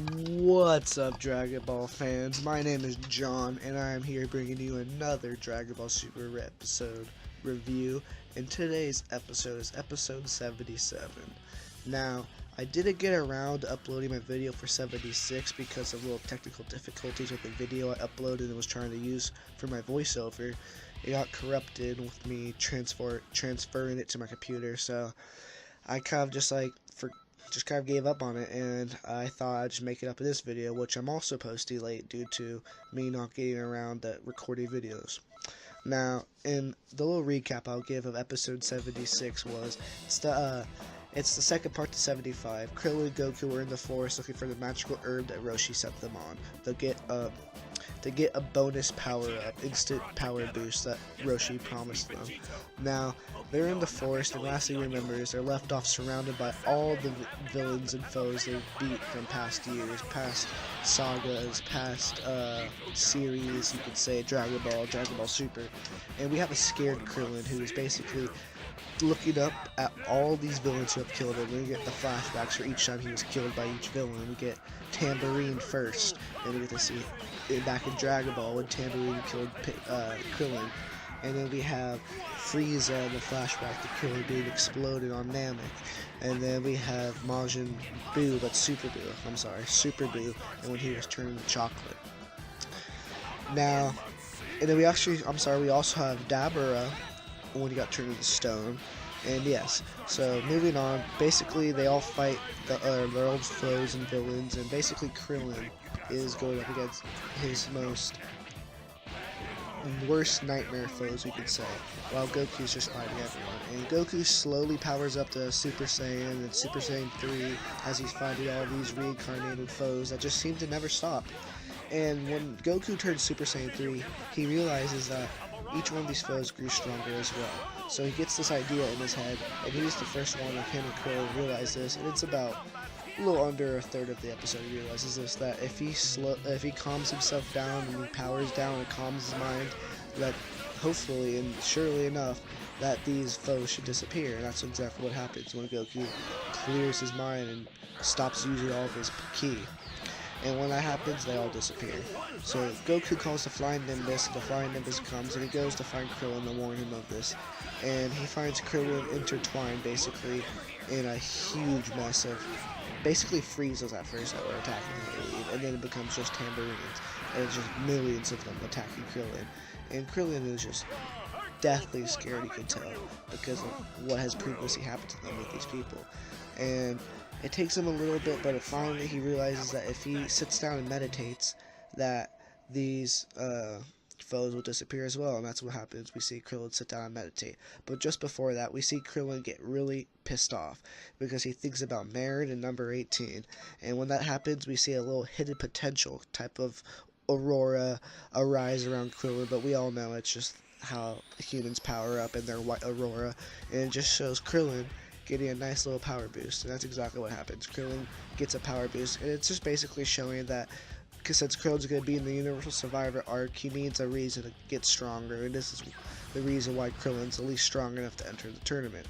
What's up, Dragon Ball fans? My name is John, and I am here bringing you another Dragon Ball Super episode review. And today's episode is episode 77. Now, I didn't get around to uploading my video for 76 because of little technical difficulties with the video I uploaded and was trying to use for my voiceover. It got corrupted with me transferring it to my computer, so I kind of just gave up on it, and I thought I'd just make it up in this video, which I'm also posting late due to me not getting around to recording videos. Now, in the little recap I'll give of episode 76 was, it's the second part to 75. Krillin and Goku were in the forest looking for the magical herb that Roshi sent them on. To get a bonus power-up, instant power boost that Roshi promised them. Now, they're in the forest, and last thing you remember is they're left off surrounded by all the villains and foes they've beat from past years, past sagas, past series, you could say, Dragon Ball Super. And we have a scared Krillin who is basically looking up at all these villains who have killed him. We get the flashbacks for each time he was killed by each villain. We get Tambourine first, and we get to see it back in Dragon Ball when Tambourine killed Krillin. And then we have Frieza in the flashback to Krillin being exploded on Namek. And then we have Majin Buu, but Super Buu, and when he was turned into chocolate. Now, and then we also have Dabura when he got turned into stone. And yes, so moving on, basically they all fight their old foes and villains, and basically Krillin is going up against his worst nightmare foes, we could say, while Goku's just fighting everyone. And Goku slowly powers up to Super Saiyan and Super Saiyan 3 as he's fighting all these reincarnated foes that just seem to never stop. And when Goku turns Super Saiyan 3, he realizes that each one of these foes grew stronger as well. So he gets this idea in his head, and he's the first one of him and Krillin realize this, and it's about a little under a third of the episode he realizes this, that if he calms himself down and he powers down and calms his mind, that hopefully and surely enough that these foes should disappear. And that's exactly what happens when Goku clears his mind and stops using all of his ki. And when that happens, they all disappear. So Goku calls the Flying Nimbus, and the Flying Nimbus comes, and he goes to find Krillin to warn him of this. And he finds Krillin intertwined, basically, in a huge mess of basically Friezas at first that were attacking him, and then it becomes just Tambourines, and it's just millions of them attacking Krillin. And Krillin is just deathly scared, you can tell, because of what has previously happened to them with these people. And it takes him a little bit, but finally he realizes that if he sits down and meditates, that these foes will disappear as well, and that's what happens. We see Krillin sit down and meditate. But just before that, we see Krillin get really pissed off because he thinks about Marin and number 18. And when that happens, we see a little hidden potential type of aurora arise around Krillin, but we all know it's just how humans power up in their white aurora, and it just shows Krillin getting a nice little power boost, and that's exactly what happens. Krillin gets a power boost, and it's just basically showing that since Krillin's going to be in the Universal Survivor arc, he needs a reason to get stronger, and this is the reason why Krillin's at least strong enough to enter the tournament.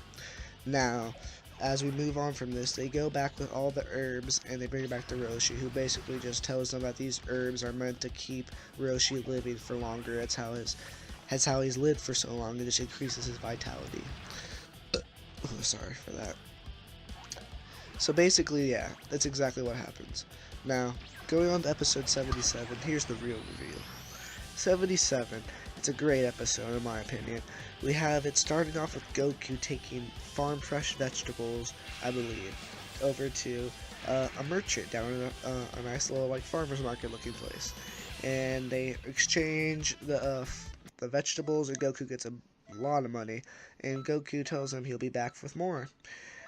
Now, as we move on from this, they go back with all the herbs, and they bring it back to Roshi, who basically just tells them that these herbs are meant to keep Roshi living for longer. That's how he's lived for so long, and it just increases his vitality. Oh, sorry for that. So basically, yeah, that's exactly what happens. Now, going on to episode 77, here's the real reveal. 77, it's a great episode in my opinion. We have it starting off with Goku taking farm fresh vegetables, I believe, over to a merchant down in a nice little farmer's market looking place. And they exchange the vegetables, and Goku gets a lot of money, and Goku tells him he'll be back with more.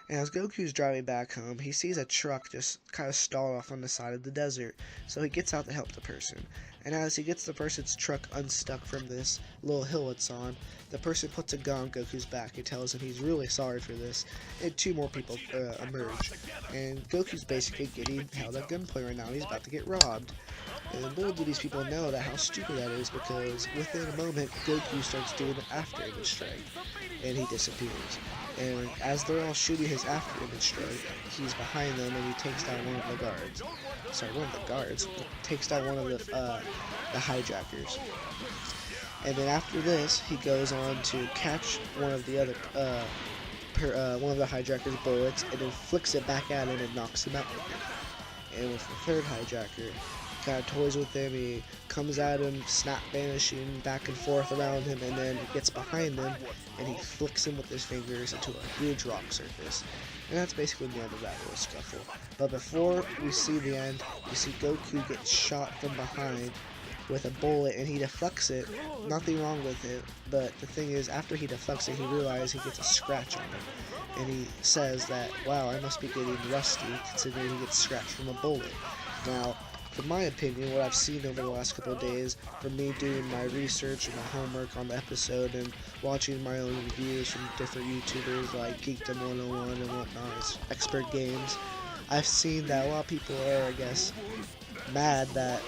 And as Goku's driving back home, he sees a truck just kind of stalled off on the side of the desert, so he gets out to help the person. and as he gets the person's truck unstuck from this little hill it's on, the person puts a gun on Goku's back and tells him he's really sorry for this, and two more people emerge. And Goku's basically getting held at gunpoint right now, and he's about to get robbed. And little do these people know that how stupid that is, because within a moment, Goku starts doing an after image strike, and he disappears. And as they're all shooting his after image strike, he's behind them and he takes down one of the guards. Sorry, one of the guards takes down one of the hijackers. And then after this, he goes on to catch one of the other one of the hijackers' bullets, and then flicks it back at him and knocks him out with it. And with the third hijacker, kind of toys with him, he comes at him, snap banishing back and forth around him, and then gets behind him, and he flicks him with his fingers into a huge rock surface. And that's basically the end of that little scuffle. But before we see the end, we see Goku get shot from behind with a bullet, and he deflects it. Nothing wrong with it, but the thing is, after he deflects it, he realizes he gets a scratch on it. And he says that, wow, I must be getting rusty, considering he gets scratched from a bullet. Now, in my opinion, what I've seen over the last couple of days, from me doing my research and my homework on the episode and watching my own reviews from different YouTubers like Geekdom 101 and whatnot, Expert Games, I've seen that a lot of people are, I guess, mad that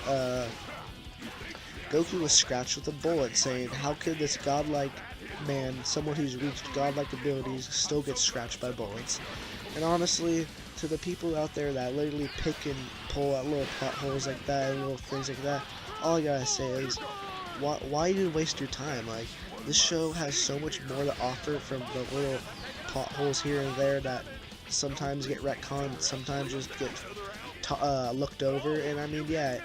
Goku was scratched with a bullet, saying, how could this godlike man, someone who's reached godlike abilities, still get scratched by bullets? And honestly, to the people out there that literally pick and pull at little plot holes like that and little things like that, all I gotta say is, why do you waste your time? Like, this show has so much more to offer, from the little plot holes here and there that sometimes get retconned, sometimes just get looked over. And I mean, yeah,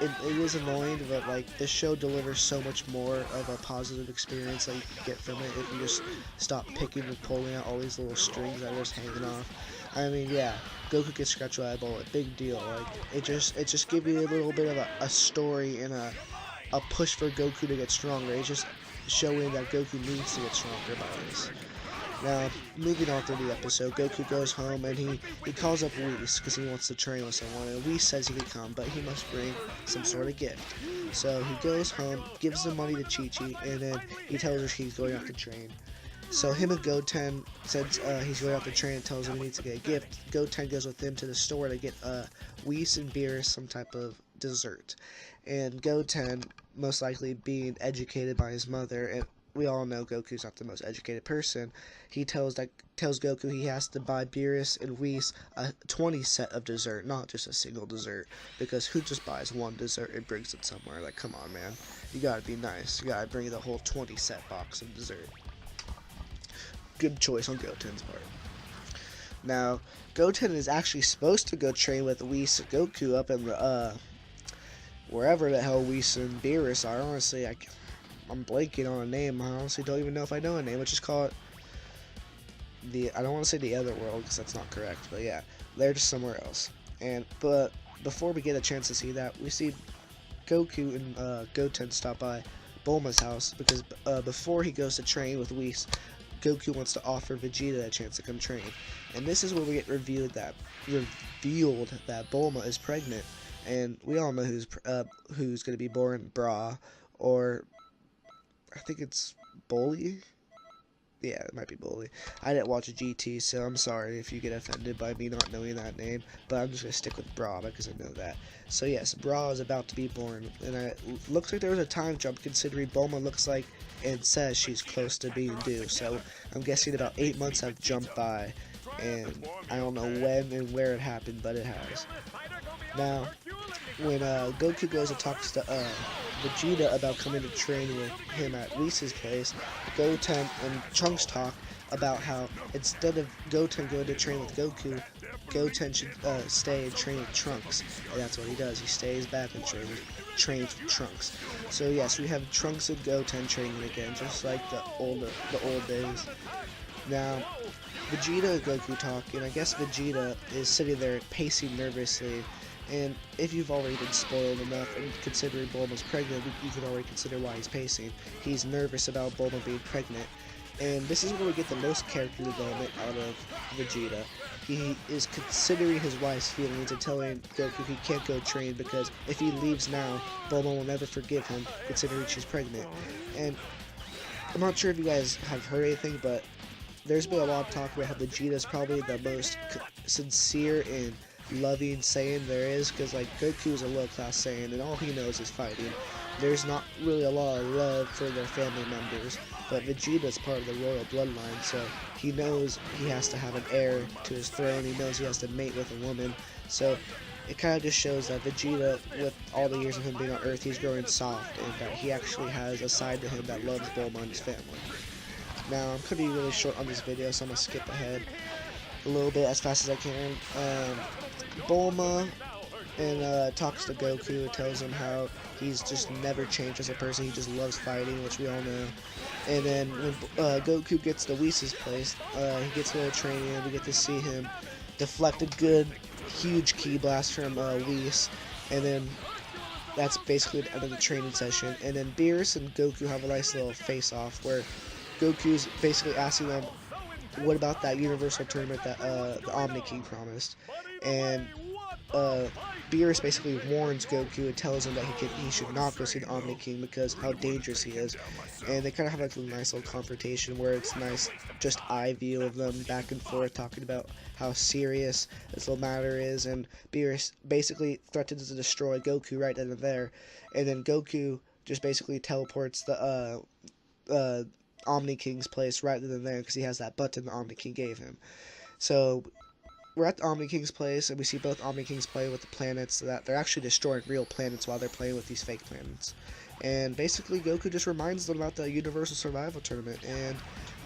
it is annoying, but like, this show delivers so much more of a positive experience that you can get from it if you just stop picking and pulling out all these little strings that are just hanging off. I mean, yeah, Goku gets scratched by a bullet, big deal. Like, it just gives you a little bit of a story and a push for Goku to get stronger. It's just showing that Goku needs to get stronger by this. Now, moving on through the episode, Goku goes home and he calls up Whis because he wants to train with someone, and Whis says he can come, but he must bring some sort of gift. So he goes home, gives the money to Chi-Chi, and then he tells her he's going out to train. So him and Goten, since he's going out to train and tells him he needs to get a gift, Goten goes with him to the store to get Whis and Beerus some type of dessert. And Goten, most likely being educated by his mother, and we all know Goku's not the most educated person, he tells Goku he has to buy Beerus and Whis a 20 set of dessert, not just a single dessert, because who just buys one dessert and brings it somewhere? Like, come on, man. You gotta be nice. You gotta bring the whole 20 set box of dessert. Good choice on Goten's part. Now, Goten is actually supposed to go train with Whis and Goku up in the, wherever the hell Whis and Beerus are. Honestly, I'm blanking on a name. I honestly don't even know if I know a name. Let's just call it I don't want to say the other world, because that's not correct, but yeah, they're just somewhere else. But before we get a chance to see that, we see Goku and Goten stop by Bulma's house, because before he goes to train with Whis, Goku wants to offer Vegeta a chance to come train. And this is where we get revealed that Bulma is pregnant, and we all know who's going to be born, Bra, or I think it's Bully. Yeah, it might be Bully. I didn't watch GT, so I'm sorry if you get offended by me not knowing that name, but I'm just going to stick with Bra because I know that. So yes, Bra is about to be born, and it looks like there was a time jump considering Bulma looks like and says she's close to being due, so I'm guessing about 8 months have jumped by, and I don't know when and where it happened, but it has. Now, when Goku goes and talks to Vegeta about coming to train with him at Whis' place, Goten and Trunks talk about how instead of Goten going to train with Goku, Goten should stay and train with Trunks, and that's what he does. He stays back and trains with Trunks. So yes, we have Trunks and Goten training again, just like the old days. Now, Vegeta and Goku talk, and I guess Vegeta is sitting there pacing nervously. And if you've already been spoiled enough, and considering Bulma's pregnant, you can already consider why he's pacing. He's nervous about Bulma being pregnant. And this is where we get the most character development out of Vegeta. He is considering his wife's feelings and telling Goku he can't go train because if he leaves now, Bulma will never forgive him, considering she's pregnant. And I'm not sure if you guys have heard anything, but there's been a lot of talk about how Vegeta is probably the most sincere and loving Saiyan there is, because like Goku is a low-class Saiyan and all he knows is fighting. There's not really a lot of love for their family members, but Vegeta is part of the royal bloodline, so he knows he has to have an heir to his throne. He knows he has to mate with a woman, so it kind of just shows that Vegeta, with all the years of him being on Earth, he's growing soft, and that he actually has a side to him that loves Bulma and his family. Now, I'm going to be really short on this video, so I'm going to skip ahead a little bit as fast as I can. Bulma and talks to Goku and tells him how he's just never changed as a person. He just loves fighting, which we all know. And then when Goku gets to Whis' place, he gets a little training, and we get to see him deflect a good, huge ki blast from Whis. And then that's basically the end of the training session. And then Beerus and Goku have a nice little face-off where Goku's basically asking them, what about that Universal Tournament that the Omni King promised? And Beerus basically warns Goku and tells him that he should not go see the Omni King because how dangerous he is. And they kind of have like a nice little confrontation where it's nice, just eye view of them back and forth talking about how serious this little matter is. And Beerus basically threatens to destroy Goku right then and there. And then Goku just basically teleports the Omni King's place right then and there because he has that button the Omni King gave him. So we're at the Omni King's place, and we see both Omni Kings play with the planets, so that they're actually destroying real planets while they're playing with these fake planets. And basically, Goku just reminds them about the Universal Survival Tournament, and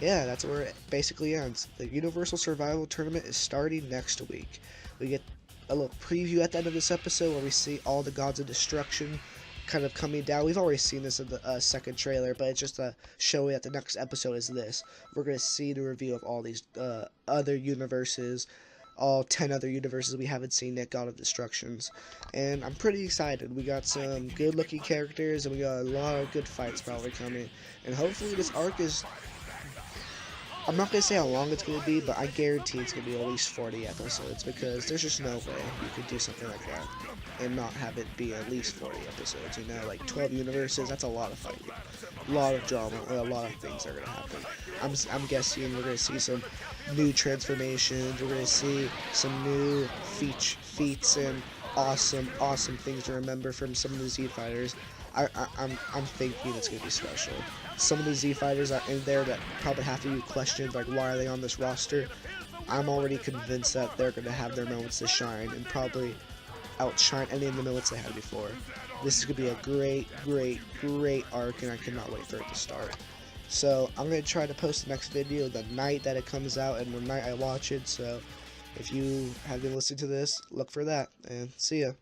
yeah, that's where it basically ends. The Universal Survival Tournament is starting next week. We get a little preview at the end of this episode where we see all the Gods of Destruction kind of coming down. We've already seen this in the second trailer, but it's just a show that the next episode is this. We're going to see the review of all these other universes, all 10 other universes we haven't seen yet, God of Destructions. And I'm pretty excited. We got some good looking characters, and we got a lot of good fights probably coming. And hopefully this arc is, I'm not going to say how long it's going to be, but I guarantee it's going to be at least 40 episodes, because there's just no way you could do something like that and not have it be at least 40 episodes, you know, like 12 universes, that's a lot of fighting, a lot of drama, a lot of things are going to happen. I'm guessing we're going to see some new transformations, we're going to see some new feats and awesome things to remember from some of the Z Fighters. I'm thinking it's going to be special. Some of the Z Fighters are in there that probably half of you questioned, like, why are they on this roster? I'm already convinced that they're going to have their moments to shine and probably outshine any of the moments they had before. This is going to be a great arc, and I cannot wait for it to start. So I'm going to try to post the next video the night that it comes out and the night I watch it, so if you have been listening to this, look for that, and see ya.